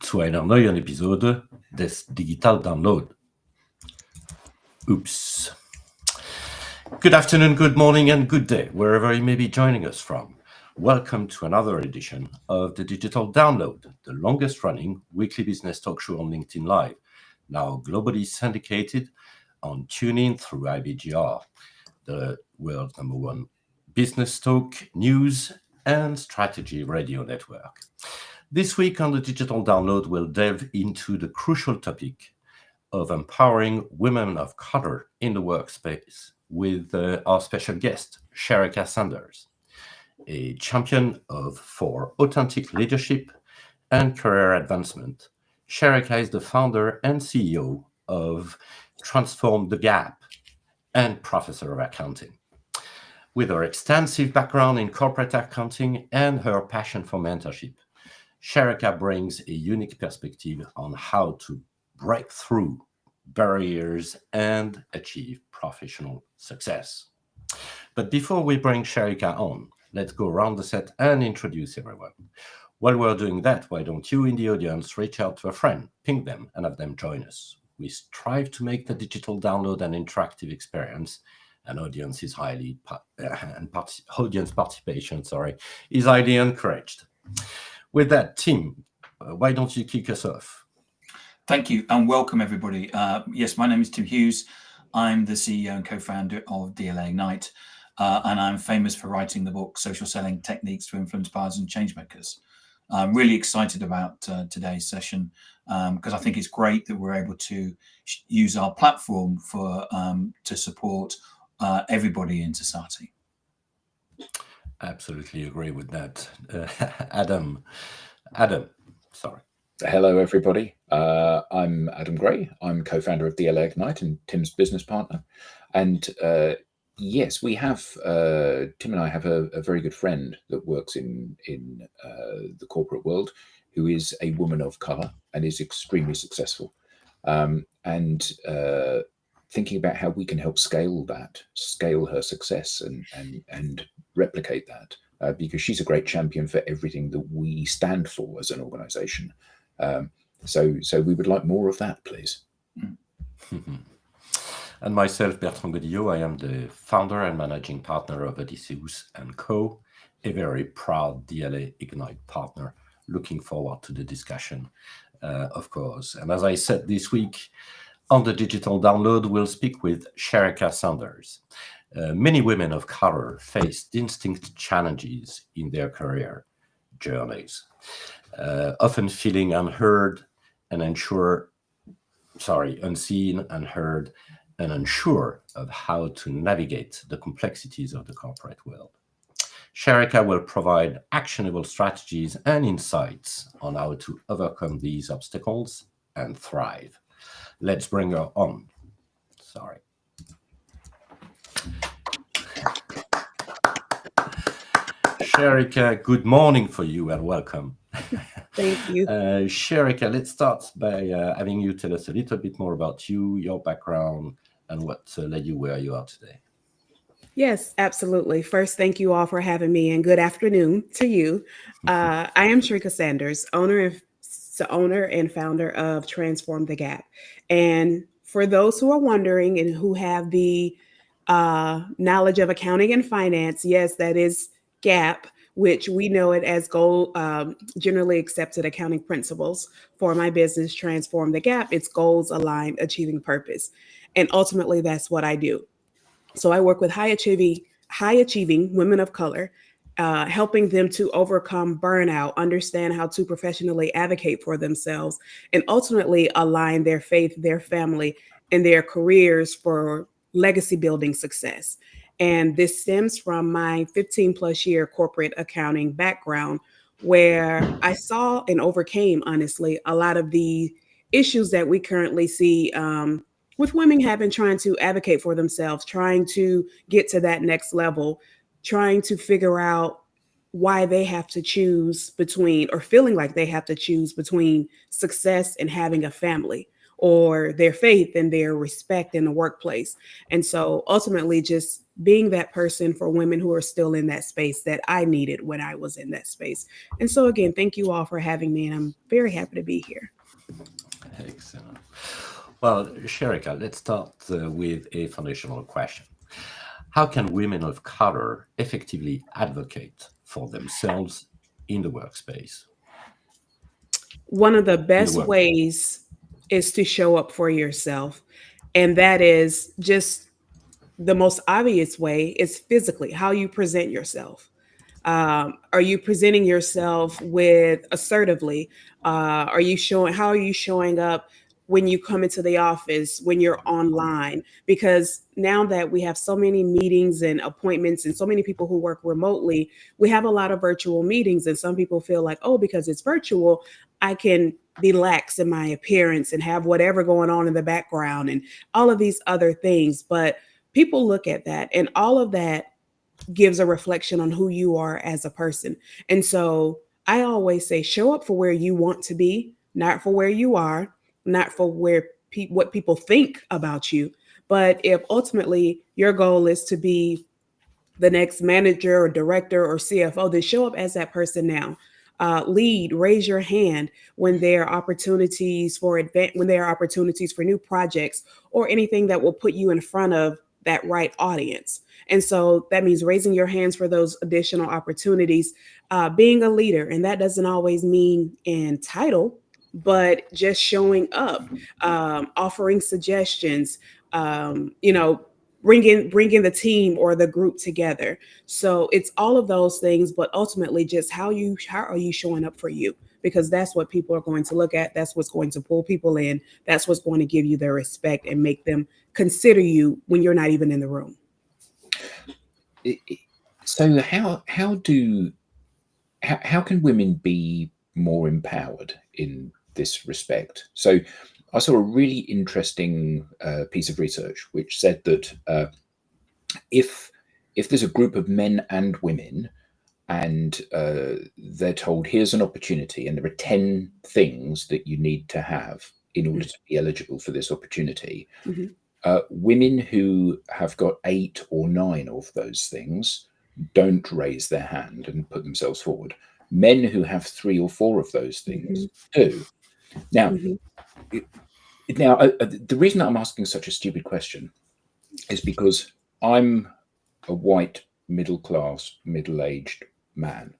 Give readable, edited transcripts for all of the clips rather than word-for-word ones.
zu einer neuen Episode des Digital Download. Oops. Good afternoon, good morning, and good day, wherever you may be joining us from. Welcome to another edition of the Digital Download, the longest running weekly business talk show on LinkedIn Live, now globally syndicated on TuneIn through IBGR, the world's #1 business talk, news, and strategy radio network. This week on the Digital Download, we'll delve into the crucial topic of empowering women of color in the workspace with our special guest, Sherika Sanders, a champion for authentic leadership and career advancement. Sherika is the founder and CEO of Transform the Gap and professor of accounting. With her extensive background in corporate accounting and her passion for mentorship, Sherika brings a unique perspective on how to break through barriers and achieve professional success. But before we bring Sherika on, let's go around the set and introduce everyone. While we're doing that, why don't you in the audience reach out to a friend, ping them, and have them join us? We strive to make the Digital Download an interactive experience, and audience participation is highly encouraged. With that, Tim, why don't you kick us off? Thank you, and welcome everybody. Yes, my name is Tim Hughes. I'm the CEO and co-founder of DLA Ignite, and I'm famous for writing the book Social Selling Techniques to Influence Buyers and Changemakers. I'm really excited about today's session because I think it's great that we're able to use our platform for to support everybody in society. Absolutely agree with that. Adam, sorry. Hello, everybody. I'm Adam Gray. I'm co-founder of DLA Ignite and Tim's business partner. And yes, we have, Tim and I have a very good friend that works in the corporate world who is a woman of color and is extremely successful. Thinking about how we can help scale her success and replicate that, because she's a great champion for everything that we stand for as an organization. So we would like more of that, please. And myself, Bertrand Godillot, I am the founder and managing partner of Odysseus & Co., a very proud DLA Ignite partner. Looking forward to the discussion, of course. And as I said this week, on the Digital Download, we'll speak with Sherika Sanders. Many women of color face distinct challenges in their career journeys, often feeling unseen, unheard, and unsure of how to navigate the complexities of the corporate world. Sherika will provide actionable strategies and insights on how to overcome these obstacles and thrive. Let's bring her on. Sherika, good morning for you and welcome. Thank you. Sherika, let's start by having you tell us a little bit more about you, your background, and what led you where you are today. Yes, absolutely. First, thank you all for having me, and good afternoon to you. I am Sherika Sanders, owner and founder of Transform the Gap. And for those who are wondering and who have the knowledge of accounting and finance, yes, that is GAP, which we know it as generally accepted accounting principles. For my business, Transform the Gap, it's goals aligned, achieving purpose. And ultimately, that's what I do. So I work with high achieving women of color, helping them to overcome burnout, understand how to professionally advocate for themselves, and ultimately align their faith, their family, and their careers for legacy building success. And this stems from my 15 plus year corporate accounting background, where I saw and overcame, honestly, a lot of the issues that we currently see with women having trying to advocate for themselves, trying to get to that next level, trying to figure out why they have to choose between, or feeling like they have to choose between success and having a family, or their faith and their respect in the workplace. And so ultimately just being that person for women who are still in that space that I needed when I was in that space. And so again, thank you all for having me, and I'm very happy to be here. Excellent. Well, Sherika, let's start with a foundational question. How can women of color effectively advocate for themselves in the workspace? One of the best ways is to show up for yourself. And that is just the most obvious way is physically how you present yourself. Are you presenting yourself with assertively? How are you showing up when you come into the office, when you're online? Because now that we have so many meetings and appointments and so many people who work remotely, we have a lot of virtual meetings. And some people feel like, oh, because it's virtual, I can be lax in my appearance and have whatever going on in the background and all of these other things. But people look at that, and all of that gives a reflection on who you are as a person. And so I always say, show up for where you want to be, not for where you are, not for what people think about you. But if ultimately your goal is to be the next manager or director or CFO, then show up as that person now. Lead, raise your hand when there are opportunities for new projects or anything that will put you in front of that right audience. And so that means raising your hands for those additional opportunities, being a leader. And that doesn't always mean in title, but just showing up, offering suggestions, bringing the team or the group together. So it's all of those things, but ultimately just how are you showing up for you? Because that's what people are going to look at. That's what's going to pull people in. That's what's going to give you their respect and make them consider you when you're not even in the room. So how can women be more empowered in this respect? So I saw a really interesting piece of research which said that if there's a group of men and women and they're told, here's an opportunity and there are 10 things that you need to have in order to be eligible for this opportunity, women who have got 8 or 9 of those things don't raise their hand and put themselves forward. Men who have 3 or 4 of those things do. Now, the reason I'm asking such a stupid question is because I'm a white, middle-class, middle-aged man.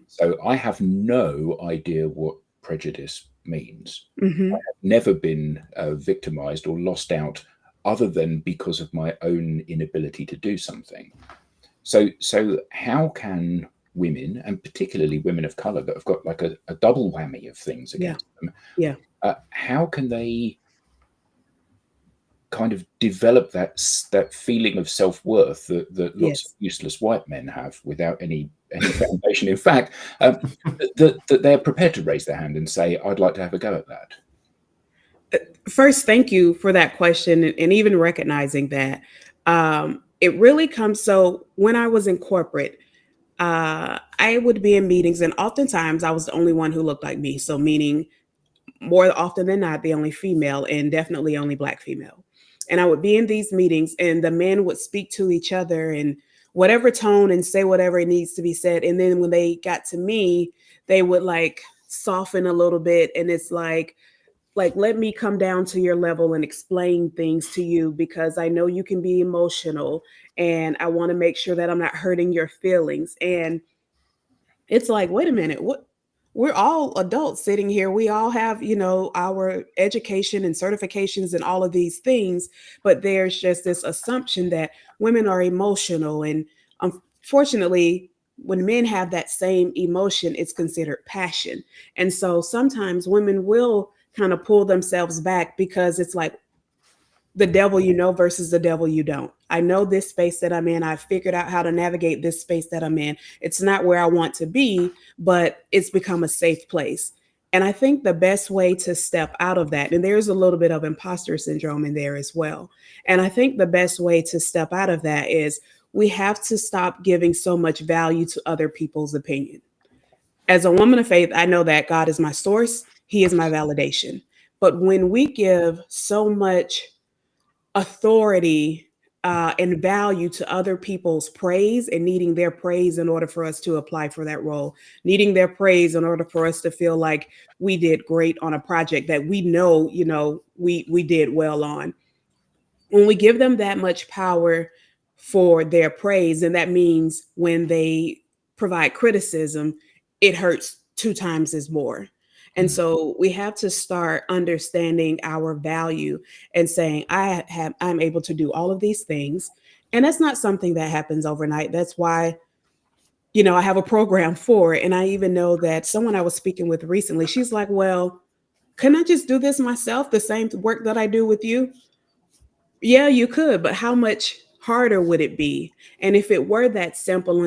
So I have no idea what prejudice means. I have never been victimized or lost out other than because of my own inability to do something. So how can women, and particularly women of color that have got like a double whammy of things against them, how can they kind of develop that feeling of self-worth that lots of useless white men have without any foundation? In fact, that they're prepared to raise their hand and say, I'd like to have a go at that. First, thank you for that question, and even recognizing that it really comes. So when I was in corporate, I would be in meetings, and oftentimes I was the only one who looked like me. So meaning more often than not, the only female, and definitely only Black female. And I would be in these meetings and the men would speak to each other in whatever tone and say whatever it needs to be said. And then when they got to me, they would like soften a little bit. And it's like, let me come down to your level and explain things to you, because I know you can be emotional and I want to make sure that I'm not hurting your feelings. And it's like, wait a minute, what? We're all adults sitting here. We all have, our education and certifications and all of these things, but there's just this assumption that women are emotional. And unfortunately, when men have that same emotion, it's considered passion. And so sometimes women will kind of pull themselves back because it's like the devil you know versus the devil you don't. I know this space that I'm in. I've figured out how to navigate this space that I'm in. It's not where I want to be, but it's become a safe place. And I think the best way to step out of that, and there's a little bit of imposter syndrome in there as well. And I think the best way to step out of that is we have to stop giving so much value to other people's opinion. As a woman of faith, I know that God is my source. He is my validation. But when we give so much authority and value to other people's praise and needing their praise in order for us to apply for that role, needing their praise in order for us to feel like we did great on a project that we know, we did well on. When we give them that much power for their praise, and that means when they provide criticism, it hurts 2 times as more. And so we have to start understanding our value and saying, I'm able to do all of these things. And that's not something that happens overnight. That's why, I have a program for it. And I even know that someone I was speaking with recently, she's like, well, can I just do this myself? The same work that I do with you? Yeah, you could, but how much harder would it be? And if it were that simple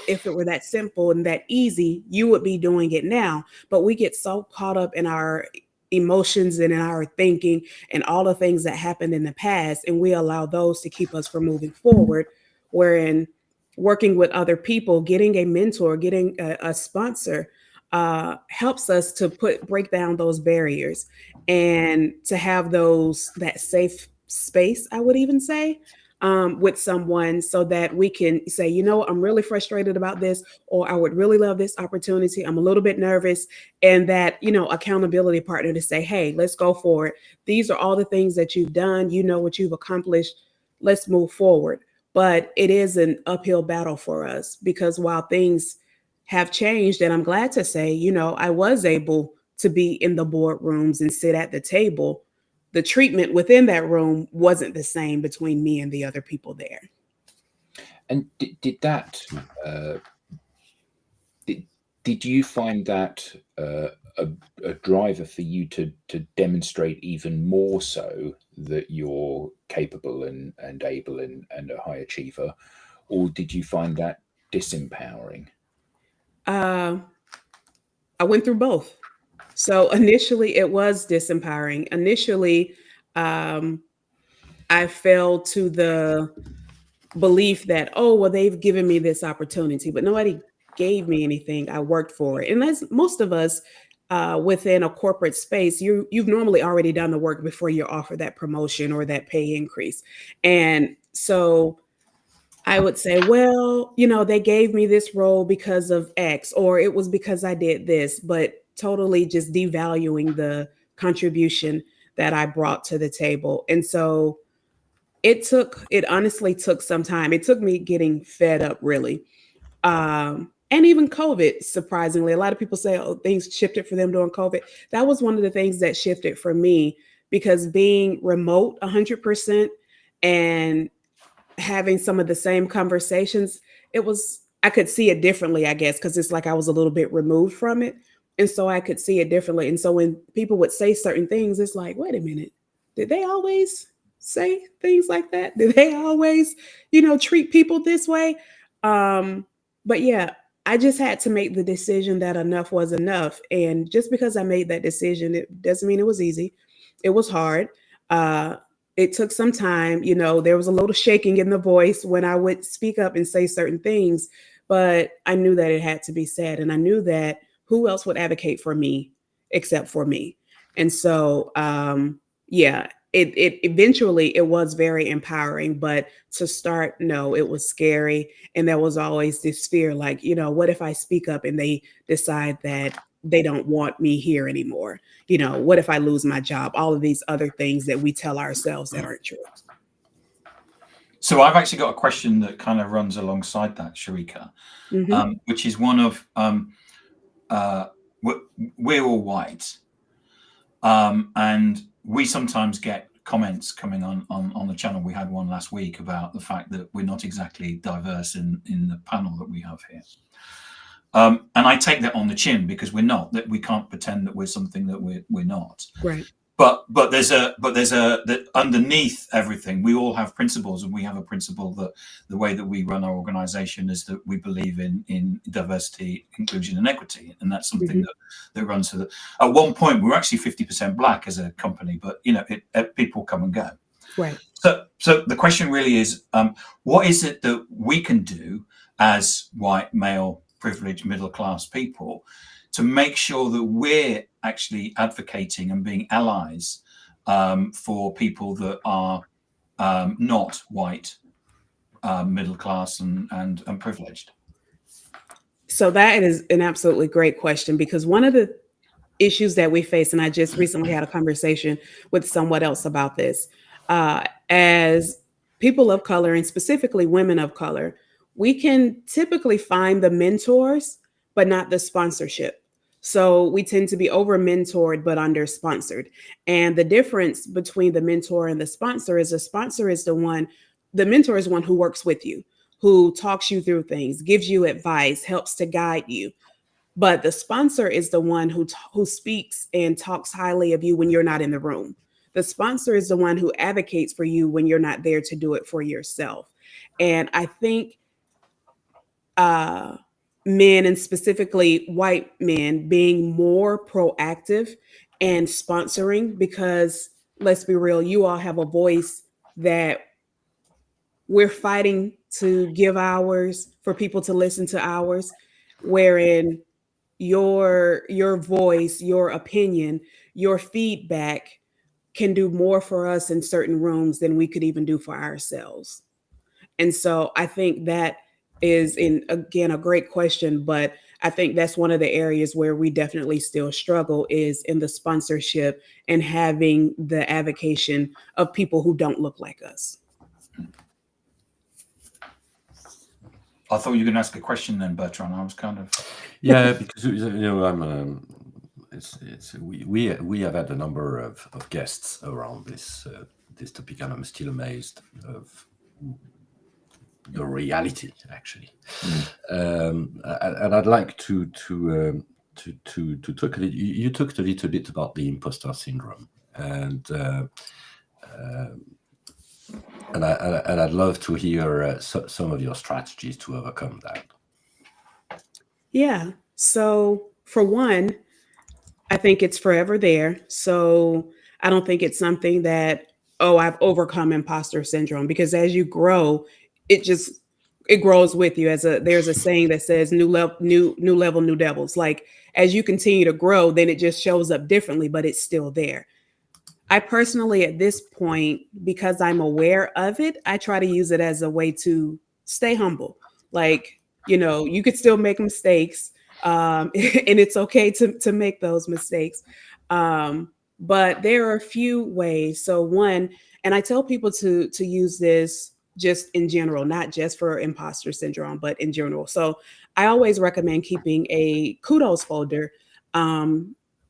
if it were that simple and that easy, you would be doing it now. But we get so caught up in our emotions and in our thinking and all the things that happened in the past, and we allow those to keep us from moving forward. Wherein working with other people, getting a mentor, getting a sponsor helps us to break down those barriers and to have that safe space, I would even say, with someone, so that we can say, I'm really frustrated about this, or I would really love this opportunity. I'm a little bit nervous. And that, accountability partner to say, hey, let's go for it. These are all the things that you've done. You know what you've accomplished. Let's move forward. But it is an uphill battle for us, because while things have changed, and I'm glad to say, I was able to be in the boardrooms and sit at the table, the treatment within that room wasn't the same between me and the other people there. And did that, did you find that a driver for you to demonstrate even more so that you're capable and able and a high achiever, or did you find that disempowering? I went through both. So initially it was disempowering. Initially, I fell to the belief that, oh, well, they've given me this opportunity, but nobody gave me anything. I worked for it. And as most of us within a corporate space, you've normally already done the work before you're offered that promotion or that pay increase. And so I would say, well, they gave me this role because of X, or it was because I did this, but totally just devaluing the contribution that I brought to the table. And so it honestly took some time. It took me getting fed up, really. And even COVID, surprisingly, a lot of people say, oh, things shifted for them during COVID. That was one of the things that shifted for me, because being remote 100% and having some of the same conversations, I could see it differently, I guess, because it's like I was a little bit removed from it. And so I could see it differently. And so when people would say certain things, it's like, wait a minute, did they always say things like that? Did they always, treat people this way? But yeah, I just had to make the decision that enough was enough. And just because I made that decision, it doesn't mean it was easy. It was hard. It took some time. There was a little shaking in the voice when I would speak up and say certain things, but I knew that it had to be said. And I knew that who else would advocate for me except for me? And so, it eventually it was very empowering, but to start, no, it was scary. And there was always this fear, like, what if I speak up and they decide that they don't want me here anymore? What if I lose my job? All of these other things that we tell ourselves that aren't true. So I've actually got a question that kind of runs alongside that, Sharika, which is one of, we're all white. And we sometimes get comments coming on the channel. We had one last week about the fact that we're not exactly diverse in the panel that we have here. And I take that on the chin, because we're not, that we can't pretend that we're something that we're not. Right. But there's that underneath everything, we all have principles, and we have a principle that the way that we run our organization is that we believe in diversity, inclusion, and equity, and that's something that runs to the. At one point, we were actually 50% black as a company, but people come and go. Right. So the question really is, what is it that we can do as white, male, privileged, middle class people to make sure that we're actually advocating and being allies for people that are not white, middle class, and privileged? So that is an absolutely great question, because one of the issues that we face, and I just recently had a conversation with someone else about this, as people of color, and specifically women of color, we can typically find the mentors, but not the sponsorship. So we tend to be over mentored, but under sponsored. And the difference between the mentor and the sponsor is the mentor is one who works with you, who talks you through things, gives you advice, helps to guide you. But the sponsor is the one who speaks and talks highly of you when you're not in the room. The sponsor is the one who advocates for you when you're not there to do it for yourself. And I think men, and specifically white men, being more proactive and sponsoring, because let's be real, you all have a voice that we're fighting to give ours, for people to listen to ours, wherein your voice, your opinion, your feedback can do more for us in certain rooms than we could even do for ourselves. And so I think that is, again, a great question, but I think that's one of the areas where we definitely still struggle, is in the sponsorship and having the advocation of people who don't look like us. I thought you were going to ask a question then, Bertrand. I was kind of... Yeah, because I'm. We have had a number of guests around this topic, and I'm still amazed of the reality, actually. And I'd like to talk a little. You talked a little bit about the imposter syndrome, and I'd love to hear some of your strategies to overcome that. Yeah. So for one, I think it's forever there. So I don't think it's something that, oh, I've overcome imposter syndrome, because as you grow, it grows with you. There's a saying that says new level, new devils. Like, as you continue to grow, then it just shows up differently, but it's still there. I personally, at this point, because I'm aware of it, I try to use it as a way to stay humble. Like, you could still make mistakes, and it's okay to make those mistakes. But there are a few ways. So one, and I tell people to use this just in general, not just for imposter syndrome, but in general. So I always recommend keeping a kudos folder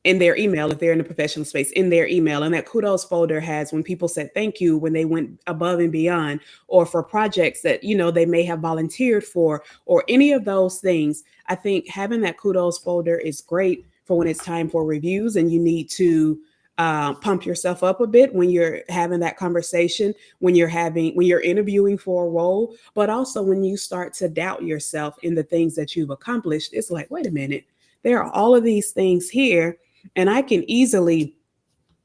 in their email, if they're in the professional space, in their email. And that kudos folder has when people said thank you, when they went above and beyond, or for projects that, they may have volunteered for, or any of those things. I think having that kudos folder is great for when it's time for reviews and you need to pump yourself up a bit when you're having that conversation, when you're interviewing for a role, but also when you start to doubt yourself in the things that you've accomplished. It's like, wait a minute, there are all of these things here, and I can easily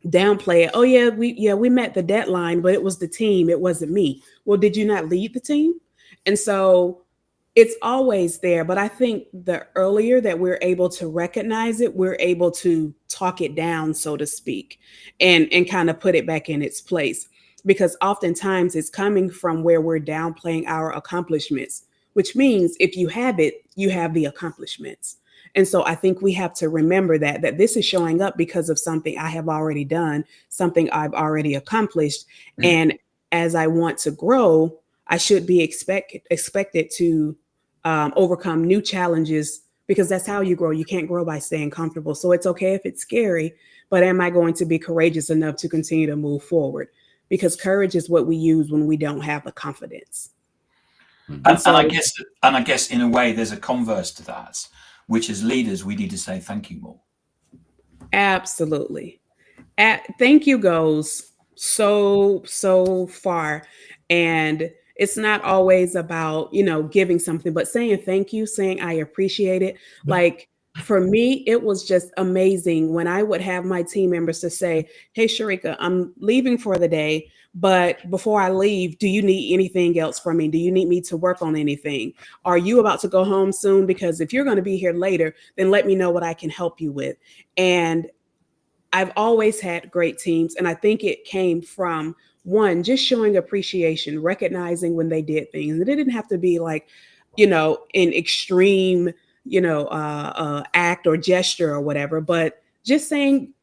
downplay it. Oh yeah, we met the deadline, but it was the team, it wasn't me. Well, did you not lead the team? And so it's always there. But I think the earlier that we're able to recognize it, we're able to talk it down, so to speak, and kind of put it back in its place. Because oftentimes it's coming from where we're downplaying our accomplishments, which means if you have it, you have the accomplishments. And so I think we have to remember that this is showing up because of something I have already done, something I've already accomplished. Mm-hmm. And as I want to grow, I should be expected to overcome new challenges, because that's how you grow. You can't grow by staying comfortable. So it's okay if it's scary, but am I going to be courageous enough to continue to move forward? Because courage is what we use when we don't have the confidence. And I guess in a way, there's a converse to that, which as leaders, we need to say thank you more. Absolutely. Thank you goes so far. And it's not always about, giving something, but saying thank you, saying I appreciate it. Like for me, it was just amazing when I would have my team members to say, hey, Sharika, I'm leaving for the day, but before I leave, do you need anything else from me? Do you need me to work on anything? Are you about to go home soon? Because if you're going to be here later, then let me know what I can help you with. And I've always had great teams. And I think it came from one, just showing appreciation, recognizing when they did things. And it didn't have to be like, an extreme, act or gesture or whatever, but just saying,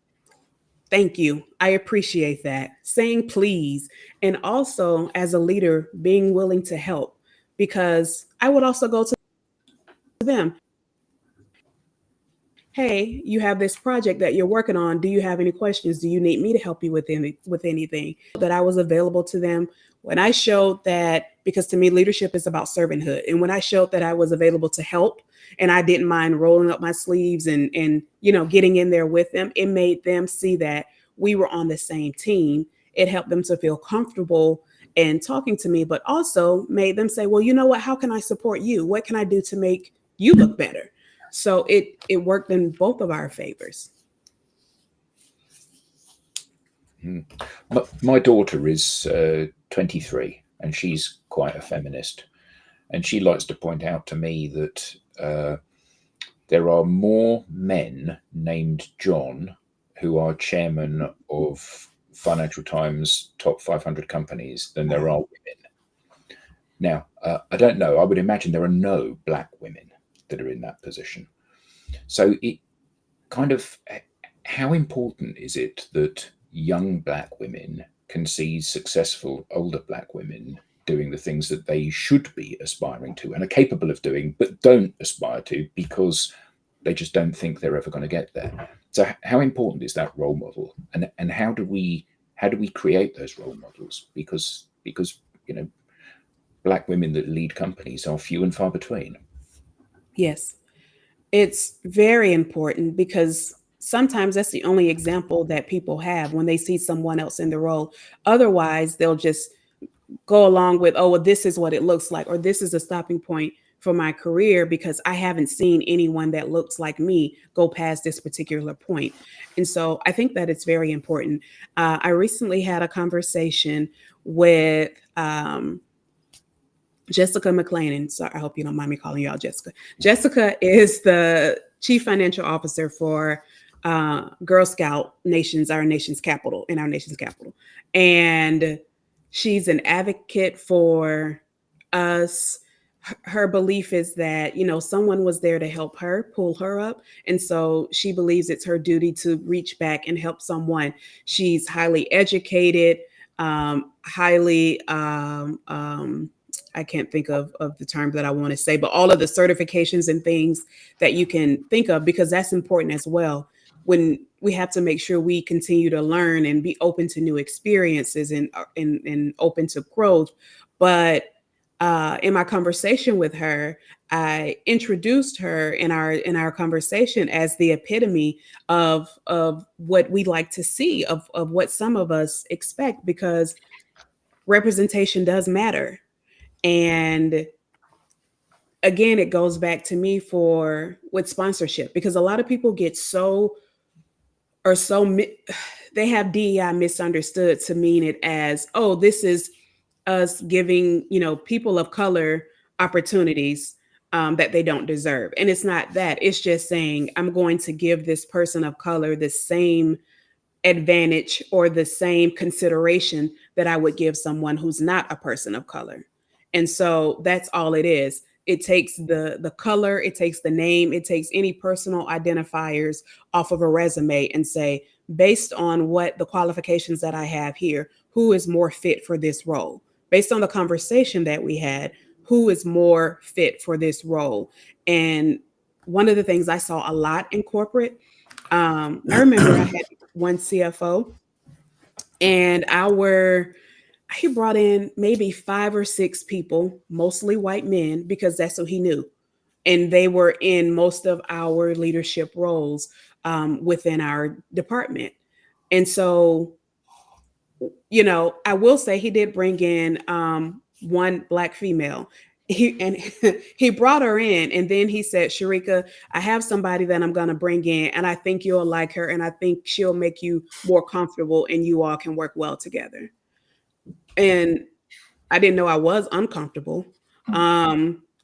thank you. I appreciate that. Saying please. And also, as a leader, being willing to help, because I would also go to them. Hey, you have this project that you're working on. Do you have any questions? Do you need me to help you with anything? That I was available to them when I showed that, because to me, leadership is about servanthood. And when I showed that I was available to help and I didn't mind rolling up my sleeves and getting in there with them, it made them see that we were on the same team. It helped them to feel comfortable and talking to me, but also made them say, well, you know what? How can I support you? What can I do to make you look better? So it worked in both of our favors. My daughter is 23, and she's quite a feminist. And she likes to point out to me that there are more men named John who are chairman of Financial Times top 500 companies than there are women. Now, I don't know. I would imagine there are no black women that are in that position. So it kind of, how important is it that young black women can see successful older black women doing the things that they should be aspiring to and are capable of doing, but don't aspire to because they just don't think they're ever going to get there? So how important is that role model, and how do we create those role models? Because black women that lead companies are few and far between. Yes, it's very important, because sometimes that's the only example that people have when they see someone else in the role. Otherwise, they'll just go along with, oh, well, this is what it looks like, or this is a stopping point for my career because I haven't seen anyone that looks like me go past this particular point. And so I think that it's very important. I recently had a conversation with Jessica McClanan. So I hope you don't mind me calling y'all Jessica. Jessica is the Chief Financial Officer for Girl Scout Nations, our nation's capital. And she's an advocate for us. Her belief is that, someone was there to help her, pull her up. And so she believes it's her duty to reach back and help someone. She's highly educated, I can't think of the term that I want to say, but all of the certifications and things that you can think of, because that's important as well. When we have to make sure we continue to learn and be open to new experiences and open to growth. But in my conversation with her, I introduced her in our conversation as the epitome of what we like to see, of what some of us expect, because representation does matter. And again, it goes back to me with sponsorship, because a lot of people get they have DEI misunderstood to mean it as, oh, this is us giving, people of color opportunities that they don't deserve. And it's not that. It's just saying, I'm going to give this person of color the same advantage or the same consideration that I would give someone who's not a person of color. And so that's all it is. It takes the color, it takes the name, it takes any personal identifiers off of a resume and say, based on what the qualifications that I have here, who is more fit for this role? Based on the conversation that we had, who is more fit for this role? And one of the things I saw a lot in corporate, I remember I had one CFO, and he brought in maybe 5 or 6 people, mostly white men, because that's who he knew. And they were in most of our leadership roles within our department. And so, I will say he did bring in one Black female. He brought her in, and then he said, Sharika, I have somebody that I'm going to bring in, and I think you'll like her, and I think she'll make you more comfortable, and you all can work well together. And I didn't know I was uncomfortable.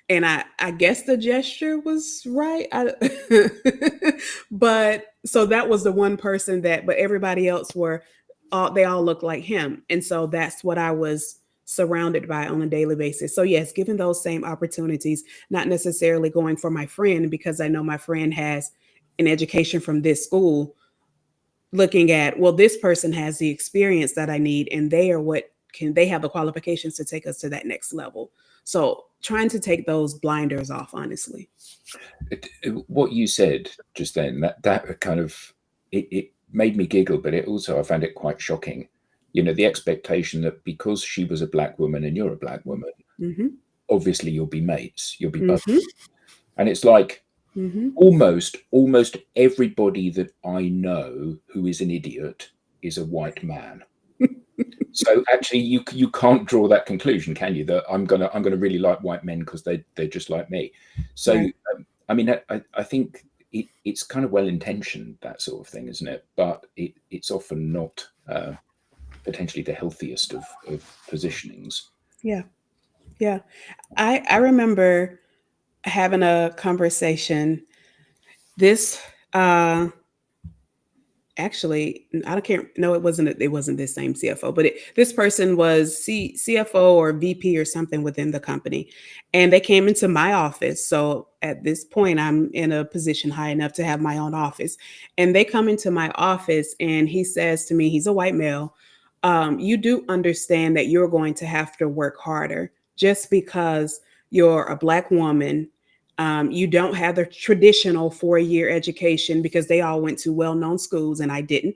And I guess the gesture was right. But so that was the one person but everybody else they all looked like him. And so that's what I was surrounded by on a daily basis. So yes, given those same opportunities, not necessarily going for my friend because I know my friend has an education from this school, looking at, well, this person has the experience that I need and they have the qualifications to take us to that next level. So trying to take those blinders off, honestly. What you said just then, that kind of, it made me giggle, but I found it quite shocking. The expectation that because she was a black woman and you're a black woman, Mm-hmm. obviously you'll be mates, you'll be Mm-hmm. buddies. And it's like, Mm-hmm. almost everybody that I know who is an idiot is a white man. So actually, you can't draw that conclusion, can you? That I'm gonna really like white men because they're just like me. So Right. I mean, I think it's kind of well intentioned, that sort of thing, isn't it? But it's often not potentially the healthiest of positionings. Yeah. Yeah. I remember having a conversation. This actually, I can't. No, it wasn't this same CFO, but this person was CFO or VP or something within the company, and they came into my office. So at this point, I'm in a position high enough to have my own office, and they come into my office, and he says to me, he's a white male. You do understand that you're going to have to work harder just because you're a black woman. You don't have the traditional 4-year education because they all went to well-known schools and I didn't.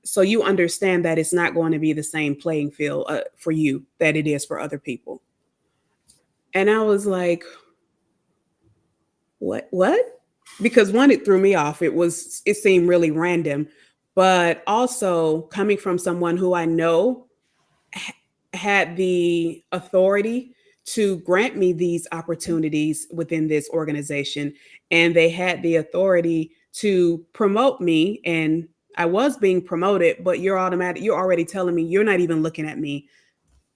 So you understand that it's not going to be the same playing field for you that it is for other people. And I was like, what? Because one, it threw me off. It seemed really random, but also coming from someone who I know had the authority to grant me these opportunities within this organization. And they had the authority to promote me. And I was being promoted, but you're already telling me you're not even looking at me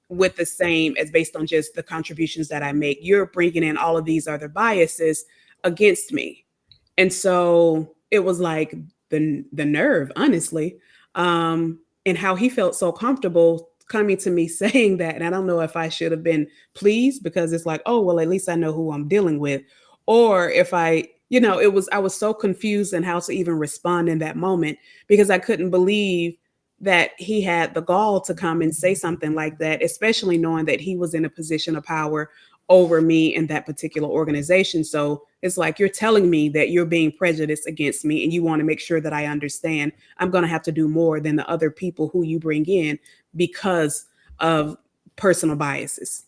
with the same as based on just the contributions that I make. You're bringing in all of these other biases against me. And so it was like the nerve, honestly, and how he felt so comfortable coming to me saying that. And I don't know if I should have been pleased because it's like, oh, well, at least I know who I'm dealing with. Or if I was so confused in how to even respond in that moment because I couldn't believe that he had the gall to come and say something like that, especially knowing that he was in a position of power over me in that particular organization. So it's like, you're telling me that you're being prejudiced against me and you want to make sure that I understand I'm going to have to do more than the other people who you bring in because of personal biases.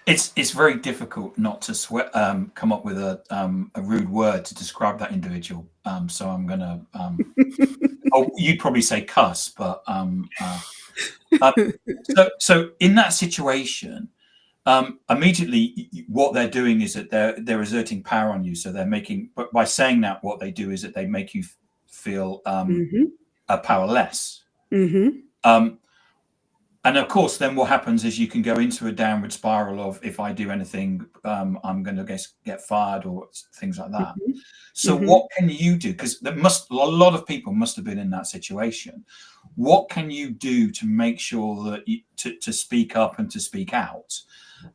It's very difficult not to come up with a rude word to describe that individual. So I'm going to, you'd probably say cuss, but so in that situation, immediately what they're doing is that they're exerting power on you. So they're but by saying that, what they do is that they make you feel powerless. Mm-hmm. And of course, then what happens is you can go into a downward spiral of, if I do anything, I'm going to get fired or things like that. Mm-hmm. So what can you do? Because a lot of people must have been in that situation. What can you do to make sure that to speak up and to speak out,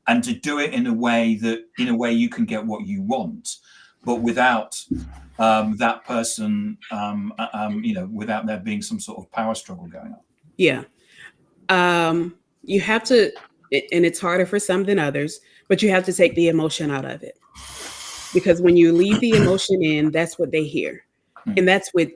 and to do it in a way you can get what you want, but without that person, without there being some sort of power struggle going on? Yeah. You have to, and it's harder for some than others, but you have to take the emotion out of it. Because when you leave the emotion in, that's what they hear. And that's with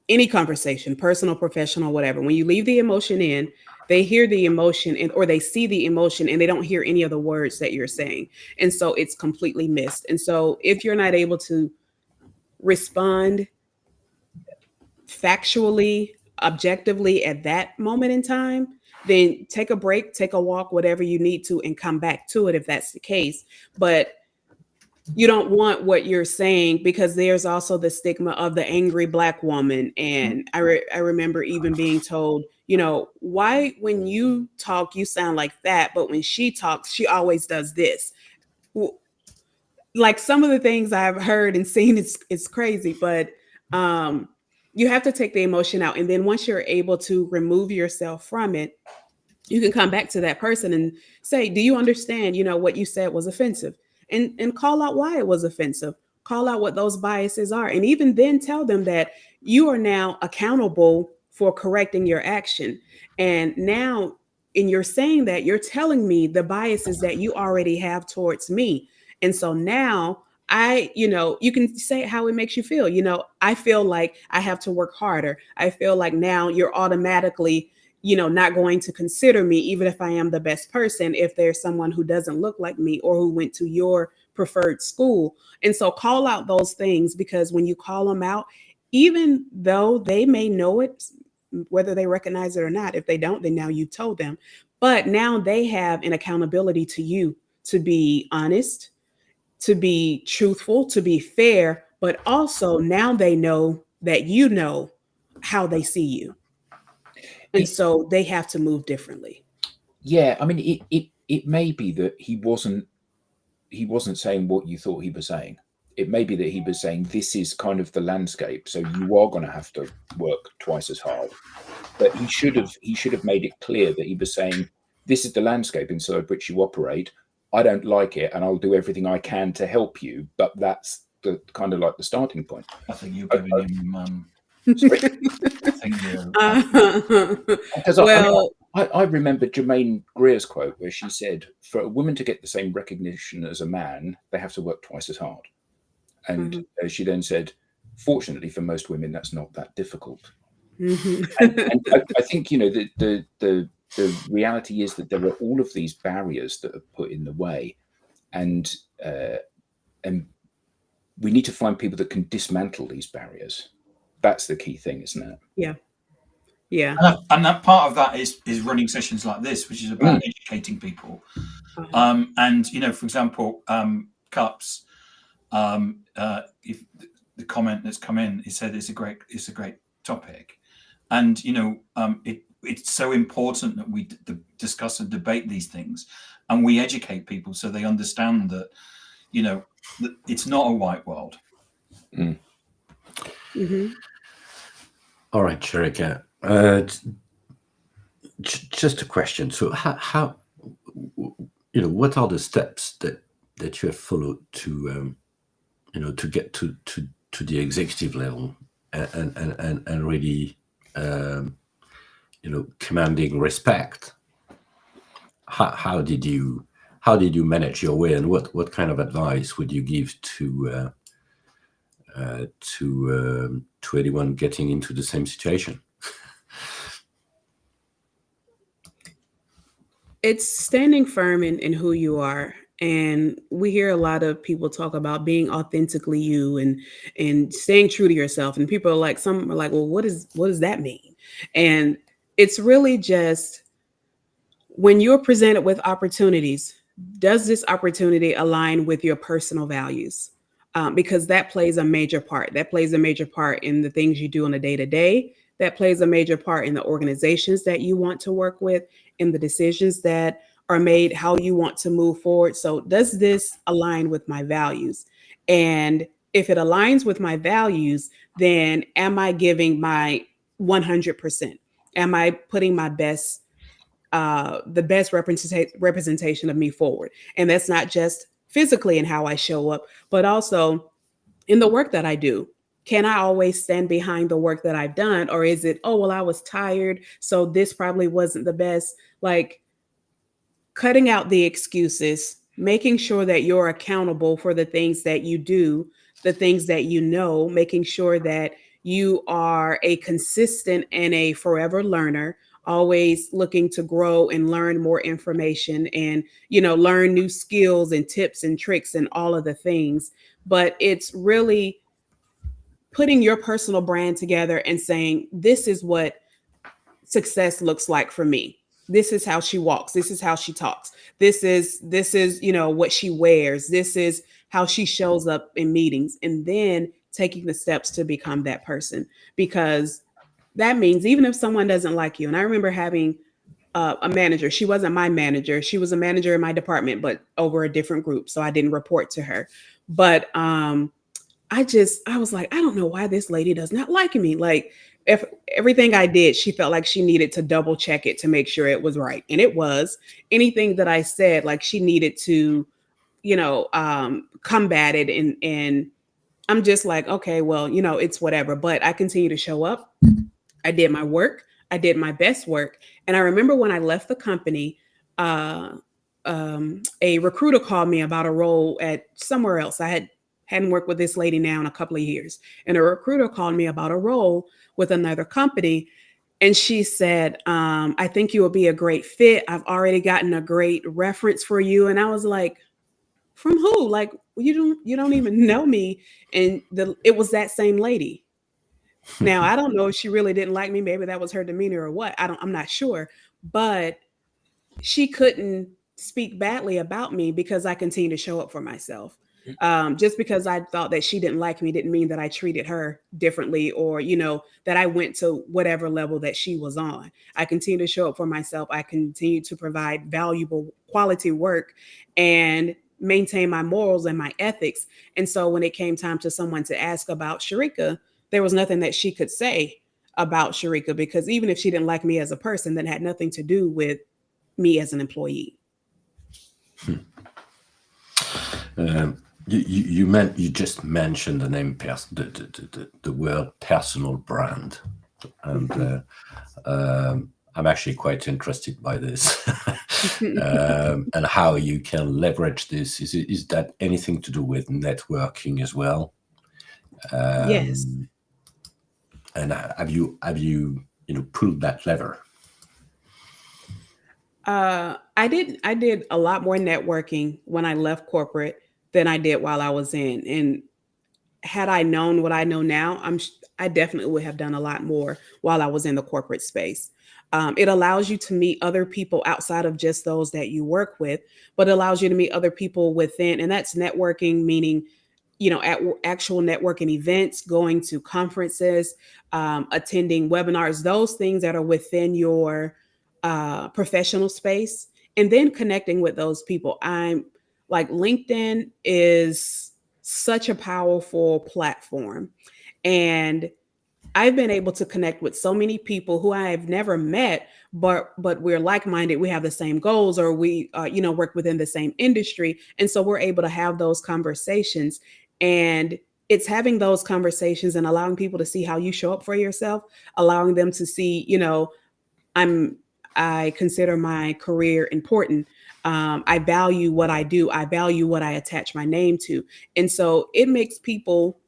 any conversation, personal, professional, whatever. When you leave the emotion in, they hear the emotion or they see the emotion and they don't hear any of the words that you're saying. And so it's completely missed. And so if you're not able to respond factually, objectively at that moment in time, then take a break, take a walk, whatever you need to, and come back to it if that's the case. But you don't want what you're saying, because there's also the stigma of the angry Black woman. And I remember even being told, why when you talk, you sound like that, but when she talks, she always does this. like some of the things I've heard and seen, it's crazy, but you have to take the emotion out. And then once you're able to remove yourself from it, you can come back to that person and say, do you understand, what you said was offensive? And call out why it was offensive. Call out what those biases are. And even then tell them that you are now accountable for correcting your action. And now in your saying that, you're telling me the biases that you already have towards me. And so now you can say how it makes you feel. I feel like I have to work harder. I feel like now you're automatically, not going to consider me, even if I am the best person, if there's someone who doesn't look like me or who went to your preferred school. And so call out those things, because when you call them out, even though they may know it, whether they recognize it or not, if they don't, then now you told them. But now they have an accountability to you to be honest, to be truthful, to be fair, but also now they know that you know how they see you. And so they have to move differently. Yeah, I mean, it may be that he wasn't saying what you thought he was saying. It may be that he was saying this is kind of the landscape, so you are going to have to work twice as hard. But he should have made it clear that he was saying this is the landscape inside which you operate. I don't like it, and I'll do everything I can to help you. But that's the kind of like the starting point. I think you're giving him. I remember Germaine Greer's quote where she said, for a woman to get the same recognition as a man, they have to work twice as hard. And she then said, fortunately for most women, that's not that difficult. And I think, the reality is that there are all of these barriers that are put in the way. And we need to find people that can dismantle these barriers. That's the key thing, isn't it? Yeah. And that part of that is running sessions like this, which is about educating people. And for example, Cups, if the comment that's come in, he said it's a great topic, and it's so important that we discuss and debate these things, and we educate people so they understand that that it's not a white world. All right, Sherika. Just a question. So, how what are the steps that you have followed to to get to the executive level and really commanding respect? How did you manage your way, and what kind of advice would you give to anyone getting into the same situation? It's standing firm in who you are. And we hear a lot of people talk about being authentically you and staying true to yourself. And people are like, some are like, well, what does that mean? And it's really just when you're presented with opportunities, does this opportunity align with your personal values? Because that plays a major part. That plays a major part in the things you do on a day-to-day. That plays a major part in the organizations that you want to work with, in the decisions that are made, how you want to move forward. So does this align with my values? And if it aligns with my values, then am I giving my 100%? Am I putting my best, the best representation of me forward? And that's not just physically in how I show up, but also in the work that I do. Can I always stand behind the work that I've done? Or is it, oh, well, I was tired, so this probably wasn't the best? Like, cutting out the excuses, making sure that you're accountable for the things that you do, the things that making sure that you are a consistent and a forever learner, always looking to grow and learn more information and, learn new skills and tips and tricks and all of the things. But it's really putting your personal brand together and saying, this is what success looks like for me. This is how she walks. This is how she talks. This is, what she wears. This is how she shows up in meetings. And then taking the steps to become that person, because that means even if someone doesn't like you. And I remember having a manager. She wasn't my manager. She was a manager in my department, but over a different group. So I didn't report to her. But I was like, I don't know why this lady does not like me. Like, if everything I did, she felt like she needed to double check it to make sure it was right. And it was. Anything that I said, like, she needed to, combat it. And I'm just like, okay, well, it's whatever. But I continue to show up. I did my work. I did my best work. And I remember when I left the company, a recruiter called me about a role at somewhere else. I hadn't worked with this lady now in a couple of years. And a recruiter called me about a role with another company. And she said, I think you will be a great fit. I've already gotten a great reference for you. And I was like, from who? Like, you don't even know me. And it was that same lady. Now, I don't know if she really didn't like me. Maybe that was her demeanor or what. I'm not sure. But she couldn't speak badly about me because I continue to show up for myself. Just because I thought that she didn't like me didn't mean that I treated her differently or, that I went to whatever level that she was on. I continue to show up for myself. I continue to provide valuable quality work and maintain my morals and my ethics. And so when it came time to someone to ask about Sharika, there was nothing that she could say about Sharika, because even if she didn't like me as a person, that had nothing to do with me as an employee. You just mentioned the name, the word personal brand, and I'm actually quite interested by this, and how you can leverage this. Is that anything to do with networking as well? Yes. And have you pulled that lever? I did a lot more networking when I left corporate than I did while I was in. And had I known what I know now, I definitely would have done a lot more while I was in the corporate space. It allows you to meet other people outside of just those that you work with, but it allows you to meet other people within, and that's networking, meaning, at actual networking events, going to conferences, attending webinars, those things that are within your professional space, and then connecting with those people. I'm like, LinkedIn is such a powerful platform. And I've been able to connect with so many people who I have never met, but we're like-minded. We have the same goals, or we, work within the same industry. And so we're able to have those conversations. And it's having those conversations and allowing people to see how you show up for yourself, allowing them to see, I consider my career important. I value what I do. I value what I attach my name to. And so it makes people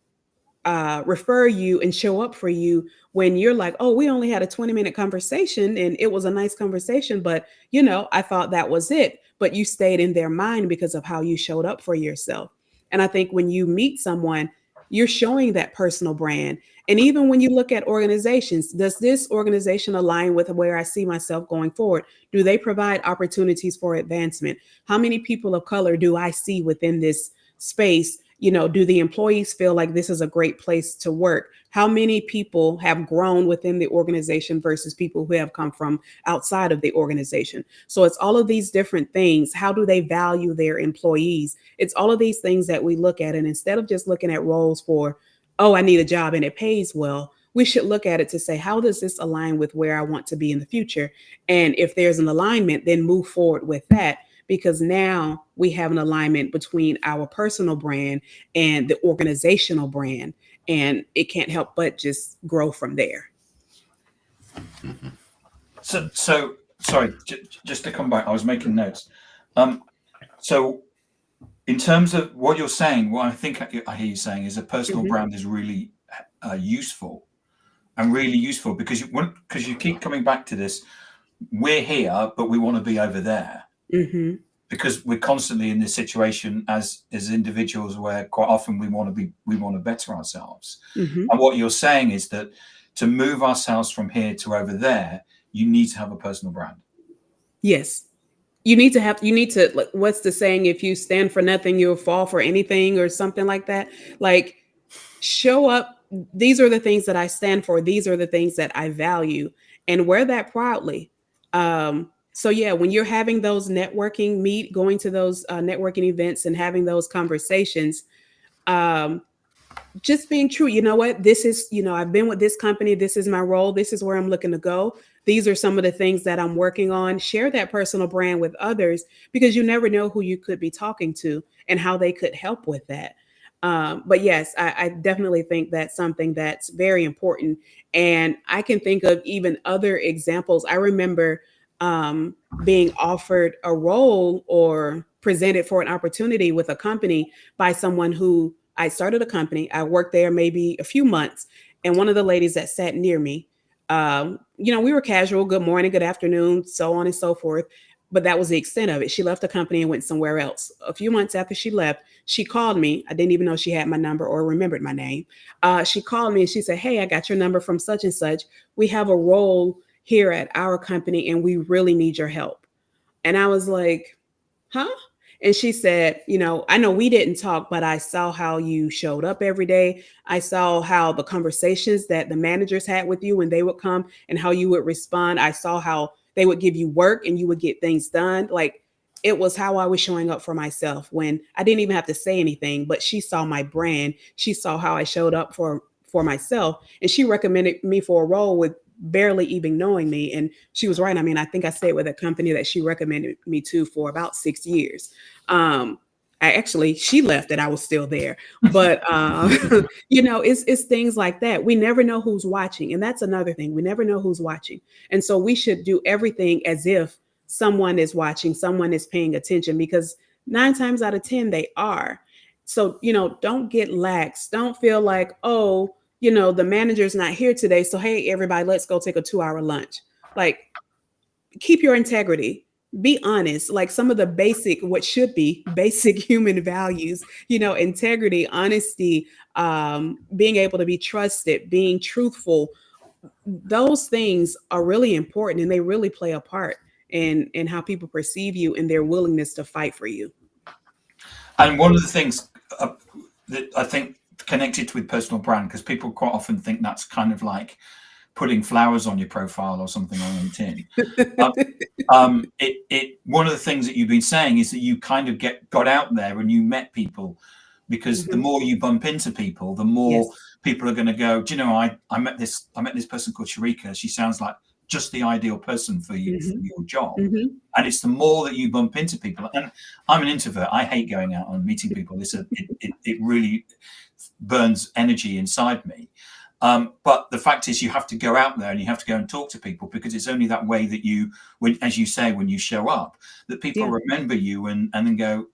refer you and show up for you when you're like, oh, we only had a 20-minute conversation and it was a nice conversation, but I thought that was it. But you stayed in their mind because of how you showed up for yourself. And I think when you meet someone, you're showing that personal brand. And even when you look at organizations, does this organization align with where I see myself going forward? Do they provide opportunities for advancement? How many people of color do I see within this space? Do the employees feel like this is a great place to work? How many people have grown within the organization versus people who have come from outside of the organization? So it's all of these different things. How do they value their employees? It's all of these things that we look at. And instead of just looking at roles for, oh, I need a job and it pays well, we should look at it to say, how does this align with where I want to be in the future? And if there's an alignment, then move forward with that. Because now we have an alignment between our personal brand and the organizational brand, and it can't help but just grow from there. So sorry, just to come back, I was making notes. So in terms of what you're saying, what I think I hear you saying is a personal brand is really useful because you keep coming back to this. We're here, but we want to be over there. Mm-hmm. Because we're constantly in this situation as individuals where quite often we want to better ourselves. Mm-hmm. And what you're saying is that to move ourselves from here to over there, you need to have a personal brand. Yes. You need to, like, what's the saying? If you stand for nothing, you'll fall for anything, or something like that. Like, show up. These are the things that I stand for. These are the things that I value, and wear that proudly. So yeah, when you're having those going to those networking events and having those conversations, um, just being true. You know what? This is, I've been with this company. This is my role. This is where I'm looking to go. These are some of the things that I'm working on. Share that personal brand with others, because you never know who you could be talking to and how they could help with that. But yes, I definitely think that's something that's very important. And I can think of even other examples. I remember being offered a role or presented for an opportunity with a company by someone who I started a company. I worked there maybe a few months, and one of the ladies that sat near me, we were casual, good morning, good afternoon, so on and so forth. But that was the extent of it. She left the company and went somewhere else. A few months after she left, she called me. I didn't even know she had my number or remembered my name. She called me and she said, "Hey, I got your number from such and such. We have a role here at our company and we really need your help." And I was like, "Huh?" And she said, "I know we didn't talk, but I saw how you showed up every day. I saw how the conversations that the managers had with you when they would come and how you would respond. I saw how they would give you work and you would get things done. Like, it was how I was showing up for myself when I didn't even have to say anything, but she saw my brand. She saw how I showed up for myself, and she recommended me for a role with barely even knowing me." And she was right. I mean, I think I stayed with a company that she recommended me to for about 6 years. She left and I was still there. But, it's things like that. We never know who's watching. And that's another thing. We never know who's watching. And so we should do everything as if someone is watching, someone is paying attention, because 9 times out of 10, they are. So, don't get lax. Don't feel like, oh, the manager's not here today. So, hey, everybody, let's go take a 2-hour lunch. Like, keep your integrity. Be honest. Like, some of the what should be basic human values, integrity, honesty, being able to be trusted, being truthful. Those things are really important, and they really play a part in how people perceive you and their willingness to fight for you. And one of the things that I think connected with personal brand, because people quite often think that's kind of like putting flowers on your profile or something on LinkedIn. One of the things that you've been saying is that you kind of got out there and you met people, because the more you bump into people, the more people are going to go, "Do you know, I met this person called Sharika. She sounds like just the ideal person for you, for your job." And it's the more that you bump into people. And I'm an introvert. I hate going out and meeting people. It really burns energy inside me. But the fact is, you have to go out there and you have to go and talk to people, because it's only that way that as you say, when you show up, that people remember you and then go,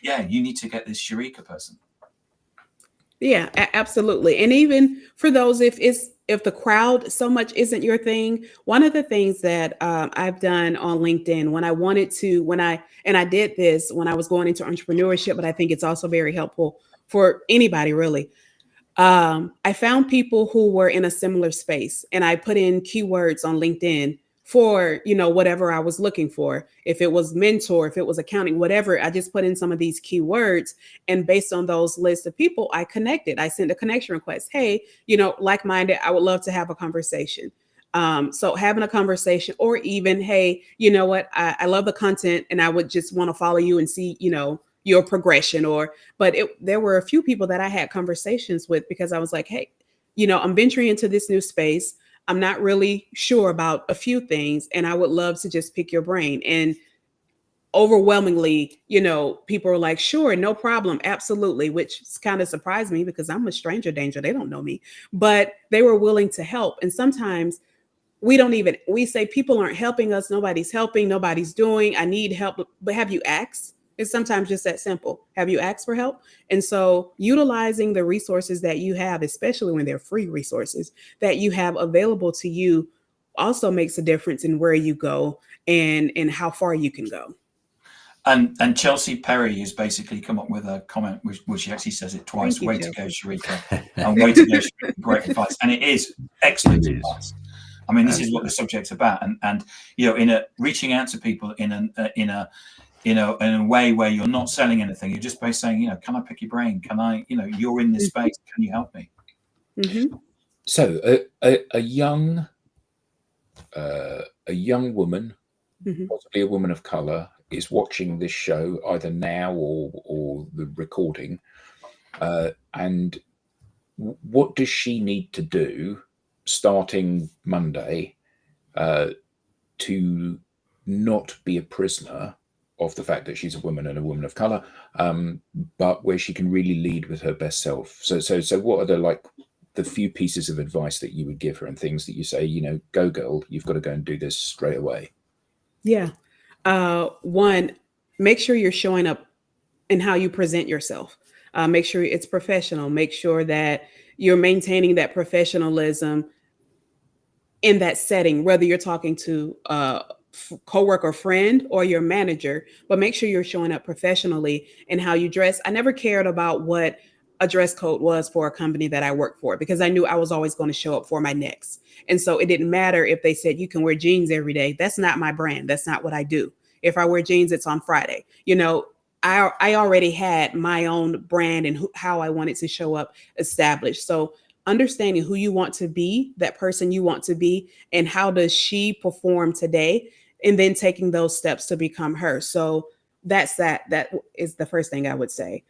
"Yeah, you need to get this Sharika person." Yeah, absolutely. And even for those, if the crowd so much isn't your thing, one of the things that I've done on LinkedIn I did this when I was going into entrepreneurship, but I think it's also very helpful for anybody really. I found people who were in a similar space, and I put in keywords on LinkedIn for, whatever I was looking for. If it was mentor, if it was accounting, whatever, I just put in some of these keywords, and based on those lists of people, I connected. I sent a connection request. Hey, like-minded, I would love to have a conversation. So having a conversation, or even, hey, you know what, I love the content and I would just want to follow you and see, your progression. There were a few people that I had conversations with, because I was like, hey, I'm venturing into this new space. I'm not really sure about a few things, and I would love to just pick your brain. And overwhelmingly, people were like, "Sure, no problem, absolutely," which kind of surprised me, because I'm a stranger danger. They don't know me, but they were willing to help. And sometimes we say people aren't helping us. Nobody's helping, nobody's doing, I need help. But have you asked? It's sometimes just that simple. Have you asked for help? And so utilizing the resources that you have, especially when they're free resources that you have available to you, also makes a difference in where you go and how far you can go. And Chelsea Perry has basically come up with a comment, which she actually says it twice. Thank you, Way Chelsea. to go, Sharika. And way to go, Sharika. Great advice. And it is excellent advice. I mean, this is what the subject's about. And in reaching out to people in a way where you're not selling anything, you're just by saying, can I pick your brain? Can I, you're in this space, can you help me? Mm-hmm. So a young woman Mhm. possibly a woman of color, is watching this show either now or the recording, and what does she need to do starting Monday to not be a prisoner of the fact that she's a woman and a woman of color, but where she can really lead with her best self? So what are the few pieces of advice that you would give her, and things that you say, go girl, you've got to go and do this straight away? Yeah. One, make sure you're showing up in how you present yourself. Make sure it's professional. Make sure that you're maintaining that professionalism in that setting, whether you're talking to a coworker, friend, or your manager, but make sure you're showing up professionally in how you dress. I never cared about what a dress code was for a company that I worked for, because I knew I was always going to show up for my next. And so it didn't matter if they said you can wear jeans every day. That's not my brand. That's not what I do. If I wear jeans, it's on Friday. I already had my own brand and how I wanted to show up established. So understanding who you want to be, that person you want to be, and how does she perform today, and then taking those steps to become her. So that is the first thing I would say.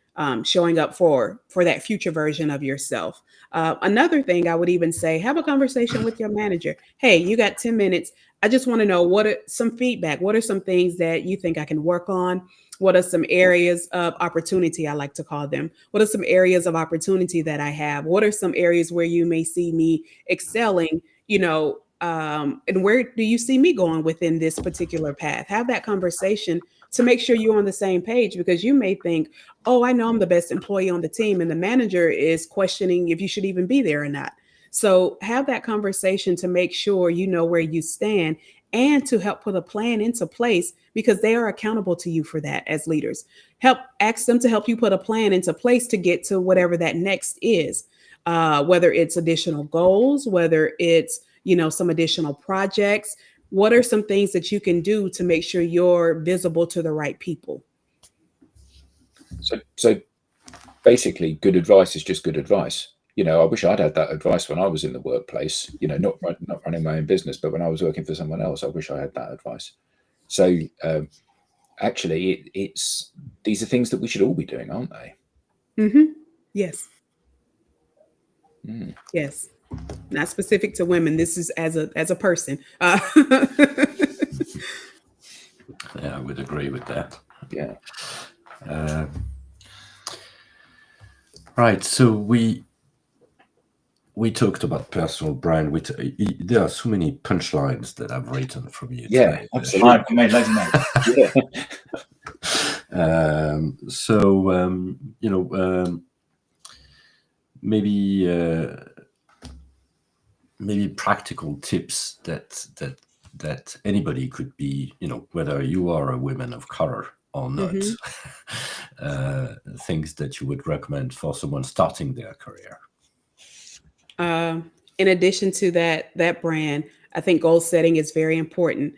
Showing up for that future version of yourself. Another thing I would even say, have a conversation with your manager. Hey, you got 10 minutes. I just want to know, what are some feedback? What are some things that you think I can work on? What are some areas of opportunity, I like to call them? What are some areas of opportunity that I have? What are some areas where you may see me excelling, and where do you see me going within this particular path? Have that conversation to make sure you're on the same page, because you may think, oh, I know I'm the best employee on the team, and the manager is questioning if you should even be there or not. So have that conversation to make sure you know where you stand, and to help put a plan into place, because they are accountable to you for that as leaders. Ask them to help you put a plan into place to get to whatever that next is, whether it's additional goals, whether it's, some additional projects. What are some things that you can do to make sure you're visible to the right people? So basically, good advice is just good advice. I wish I'd had that advice when I was in the workplace, not running my own business, but when I was working for someone else, I wish I had that advice. So actually, these are things that we should all be doing, aren't they? Mm-hmm. Yes. Mm. Yes. Not specific to women. This is as a person. Yeah, I would agree with that. Yeah. Right. So we talked about personal brand. There are so many punchlines that I've written from you. Yeah, today. absolutely. I've made loads of notes. Yeah. Maybe practical tips that anybody could be, whether you are a woman of color or not, things that you would recommend for someone starting their career. In addition to that brand, I think goal setting is very important.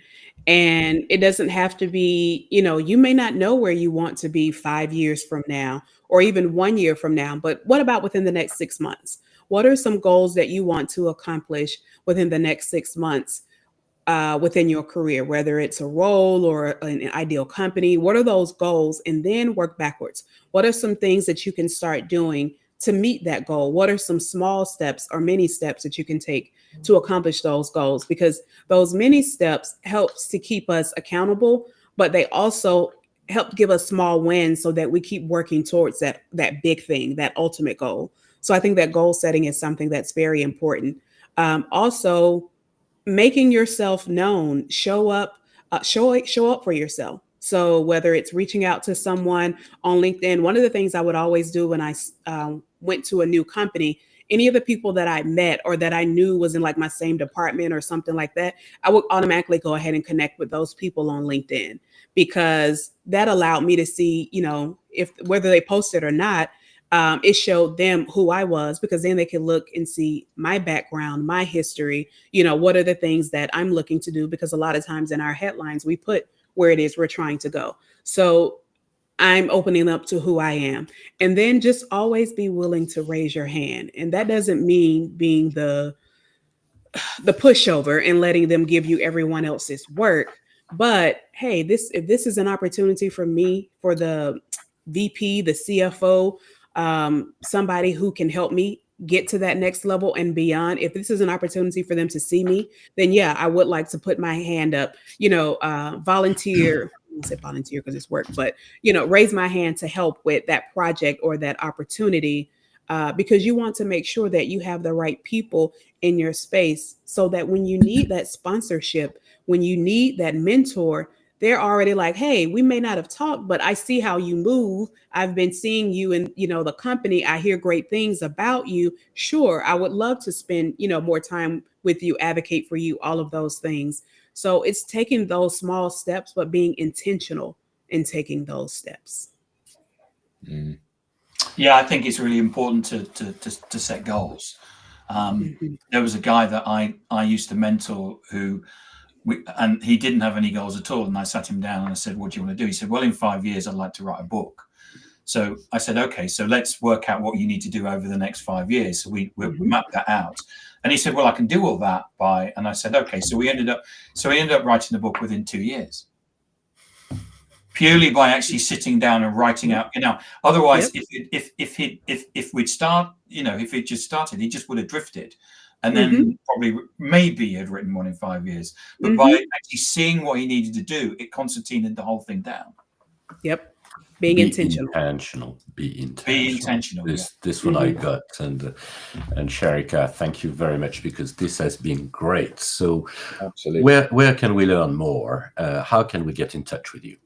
And it doesn't have to be, you may not know where you want to be 5 years from now, or even 1 year from now, but what about within the next 6 months? What are some goals that you want to accomplish within the next 6 months within your career, whether it's a role or an ideal company? What are those goals? And then work backwards. What are some things that you can start doing to meet that goal? What are some small steps or many steps that you can take to accomplish those goals? Because those many steps helps to keep us accountable, but they also help give us small wins so that we keep working towards that big thing, that ultimate goal. So I think that goal setting is something that's very important. Also, making yourself known, show up for yourself. So whether it's reaching out to someone on LinkedIn, one of the things I would always do when I went to a new company, any of the people that I met or that I knew was in like my same department or something like that, I would automatically go ahead and connect with those people on LinkedIn, because that allowed me to see, if whether they posted or not, it showed them who I was, because then they could look and see my background, my history, what are the things that I'm looking to do, because a lot of times in our headlines, we put where it is we're trying to go. So I'm opening up to who I am. And then just always be willing to raise your hand. And that doesn't mean being the pushover and letting them give you everyone else's work, But hey, if this is an opportunity for me, for the VP, the CFO, somebody who can help me get to that next level and beyond, if this is an opportunity for them to see me, then yeah, I would like to put my hand up, volunteer. I won't say volunteer because it's work, but raise my hand to help with that project or that opportunity, because you want to make sure that you have the right people in your space, so that when you need that sponsorship, when you need that mentor, they're already like, hey, we may not have talked, but I see how you move. I've been seeing you in, the company. I hear great things about you. Sure, I would love to spend, more time with you, advocate for you, all of those things. So it's taking those small steps, but being intentional in taking those steps. Mm. Yeah, I think it's really important to set goals. There was a guy that I used to mentor and he didn't have any goals at all. And I sat him down and I said, what do you want to do? He said, well, in 5 years, I'd like to write a book. So I said, okay, so let's work out what you need to do over the next 5 years. So we mapped that out. And he said, well, I can do all that and I said, okay. So he ended up writing the book within 2 years, purely by actually sitting down and writing out, otherwise if we'd start, if it just started, he just would have drifted. And then probably maybe had written one in 5 years. But by actually seeing what he needed to do, it concertinaed the whole thing down. Yep. Be intentional. Be intentional. Be intentional. This one I got. And Sharika, thank you very much, because this has been great. So Absolutely. Where can we learn more? How can we get in touch with you?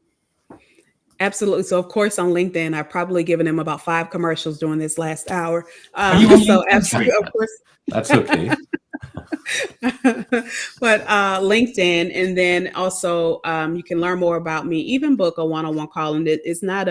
Absolutely. So, of course, on LinkedIn, I've probably given him about 5 commercials during this last hour. So, absolutely, of course. That's okay. But LinkedIn, and then also you can learn more about me, even book a one-on-one call. And it's not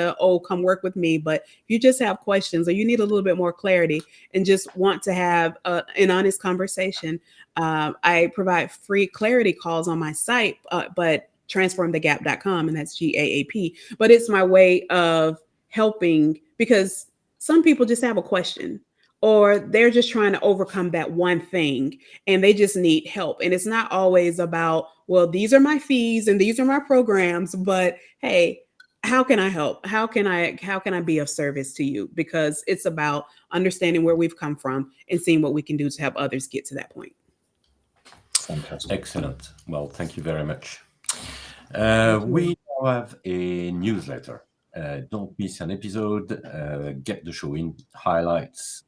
come work with me, but if you just have questions or you need a little bit more clarity and just want to have an honest conversation, I provide free clarity calls on my site, but transformthegap.com, and that's GAAP. But it's my way of helping, because some people just have a question, or they're just trying to overcome that one thing and they just need help. And it's not always about, well, these are my fees and these are my programs, but hey, how can I help? How can I be of service to you? Because it's about understanding where we've come from and seeing what we can do to help others get to that point. Fantastic. Excellent. Well, thank you very much. We now have a newsletter. Don't miss an episode. Get the show in highlights,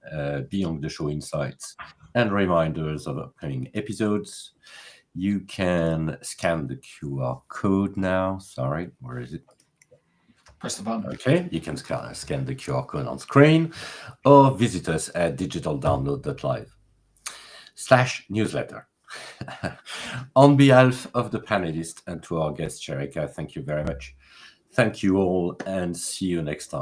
beyond the show insights, and reminders of upcoming episodes. You can scan the QR code now. Sorry, where is it? Press the button. Okay, you can scan the QR code on screen, or visit us at digitaldownload.live/newsletter. On behalf of the panelists and to our guest, Sharika, thank you very much. Thank you all, and see you next time.